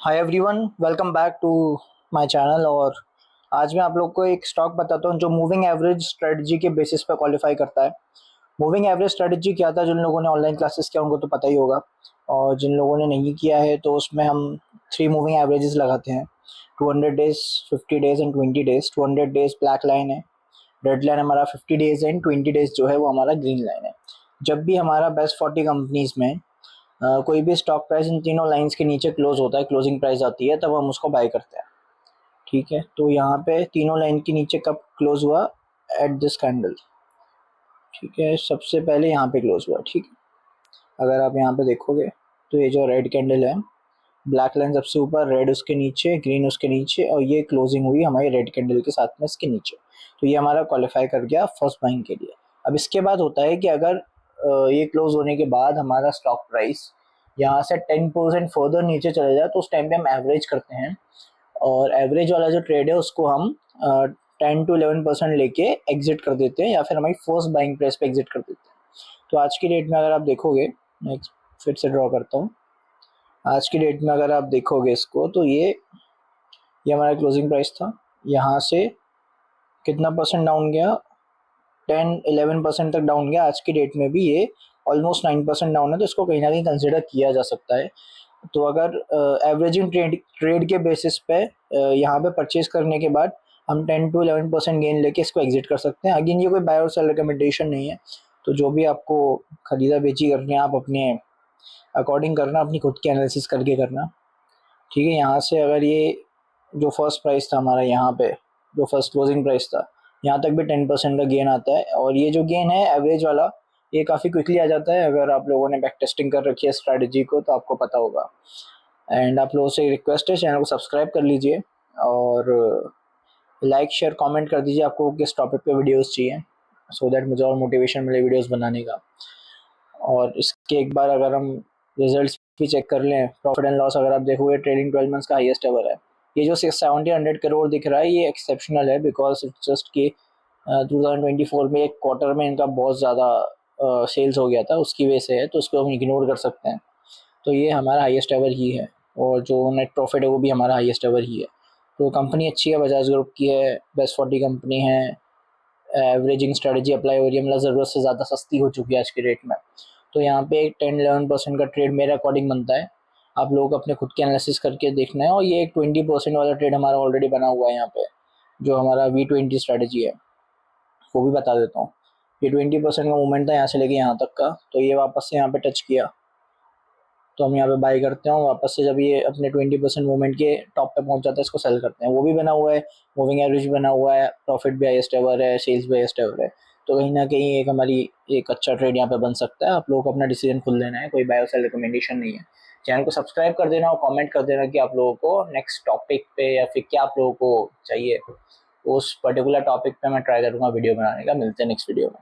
Hi everyone, welcome back to my channel. और आज मैं आप लोग को एक स्टॉक बताता हूँ जो मूविंग एवरेज स्ट्रेटजी के बेसिस पे क्वालिफाई करता है। मूविंग एवरेज स्ट्रेटजी क्या था, जिन लोगों ने ऑनलाइन क्लासेस किया उनको तो पता ही होगा, और जिन लोगों ने नहीं किया है तो उसमें हम 3 मूविंग एवरेजेस लगाते हैं। 200 days, 50 days and 20 days. 200 days black line है, रेड लाइन हमारा 50 डेज एंड 20 डेज जो है वो हमारा ग्रीन लाइन है। जब भी हमारा बेस्ट 40 कंपनीज में कोई भी स्टॉक प्राइस इन तीनों लाइंस के नीचे क्लोज होता है, क्लोजिंग प्राइस आती है, तब हम उसको बाय करते हैं। ठीक है, तो यहाँ पे तीनों लाइन के नीचे कब क्लोज हुआ? At this candle. ठीक है, सबसे पहले यहाँ पे क्लोज हुआ। ठीक है, अगर आप यहाँ पे देखोगे तो ये जो रेड कैंडल है, ब्लैक लाइन सबसे ऊपर, रेड उसके नीचे, ग्रीन उसके नीचे, और ये क्लोजिंग हुई हमारी रेड कैंडल के साथ में इसके नीचे। तो ये हमारा क्वालिफाई कर गया फर्स्ट बाइंग के लिए। अब इसके बाद होता है कि अगर ये क्लोज होने के बाद हमारा स्टॉक प्राइस यहाँ से 10% फर्दर नीचे चले जाए तो उस टाइम पे हम एवरेज करते हैं, और एवरेज वाला जो ट्रेड है उसको हम 10 to 11% लेके एग्जिट कर देते हैं, या फिर हमारी फर्स्ट बाइंग प्राइस पे एग्जिट कर देते हैं। तो आज की डेट में अगर आप देखोगे, मैं फिर से ड्रॉ करता हूँ। आज की डेट में अगर आप देखोगे इसको तो ये हमारा क्लोजिंग प्राइस था। यहाँ से कितना परसेंट डाउन गया? 10-11% तक डाउन गया। आज की डेट में भी ये ऑलमोस्ट 9% डाउन है, तो इसको कहीं ना कहीं कंसिडर किया जा सकता है। तो अगर एवरेजिंग ट्रेड के बेसिस पे यहाँ पे परचेज करने के बाद हम 10 to 11% गेन लेके इसको एग्जिट कर सकते हैं। अगेन ये कोई बाय और सेल रिकमेंडेशन नहीं है, तो जो भी आपको खरीदा बेची करनी है आप अपने अकॉर्डिंग करना, अपनी खुद की एनालिसिस करके करना। ठीक है, यहाँ से अगर ये जो फर्स्ट प्राइस था हमारा, यहाँ पे जो फर्स्ट क्लोजिंग प्राइस था, यहाँ तक भी 10% का गेन आता है, और ये जो गेन है एवरेज वाला, ये काफ़ी क्विकली आ जाता है। अगर आप लोगों ने बैक टेस्टिंग कर रखी है स्ट्रैटेजी को तो आपको पता होगा। एंड आप लोगों से रिक्वेस्ट है, चैनल को सब्सक्राइब कर लीजिए और लाइक शेयर कमेंट कर दीजिए आपको किस टॉपिक पे वीडियोस चाहिए, सो दैट मुझे और मोटिवेशन मिले वीडियोस बनाने का। और इसके एक बार अगर हम रिजल्ट्स भी चेक कर लें, प्रॉफिट एंड लॉस अगर आप देखोगे, ट्रेलिंग 12 मंथ्स का हाईएस्ट एवर है। ये जो 670-100 करोड़ दिख रहा है ये एक्सेप्शनल है, बिकॉज इट्स जस्ट कि 2024 में एक क्वार्टर में इनका बहुत ज़्यादा सेल्स हो गया था, उसकी वजह से है, तो उसको हम इग्नोर कर सकते हैं। तो ये हमारा हाईएस्ट एवर ही है, और जो नेट प्रॉफिट है वो भी हमारा हाईएस्ट एवर ही है। तो कंपनी अच्छी है, बजाज ग्रुप की है, बेस्ट 40 कंपनी है, एवरेजिंग स्ट्रेटजी अप्लाई हो रही है, मतलब ज़रूरत से ज़्यादा सस्ती हो चुकी है आज के रेट में। तो यहाँ पे 10-11% का ट्रेड मेरे अकॉर्डिंग बनता है। आप लोग अपने खुद के एनालिसिस करके देखना है। और ये एक 20% वाला ट्रेड हमारा ऑलरेडी बना हुआ है यहाँ पे, जो हमारा V20 स्ट्रेटजी है, वो भी बता देता हूँ। ये 20% का मूवमेंट था यहाँ से लेके यहाँ तक का, तो ये वापस से यहाँ पे टच किया तो हम यहाँ पे बाई करते हैं, वापस से जब ये अपने 20% मूवमेंट के टॉप पे पहुंच जाता है इसको सेल करते हैं। वो भी बना हुआ है, मूविंग एवरेज बना हुआ है, प्रॉफिट भी हाईएस्ट एवर है, सेल्स भी हाईएस्ट एवर है। तो कहीं ना कहीं एक हमारी एक अच्छा ट्रेड यहाँ पे बन सकता है। आप लोगों को अपना डिसीजन खुद लेना है, कोई बाय और सेल रिकमेंडेशन नहीं है। चैनल को सब्सक्राइब कर देना और कमेंट कर देना कि आप लोगों को नेक्स्ट टॉपिक पे या फिर क्या आप लोगों को चाहिए, उस पर्टिकुलर टॉपिक पे मैं ट्राई करूँगा वीडियो बनाने का। मिलते हैं नेक्स्ट वीडियो में।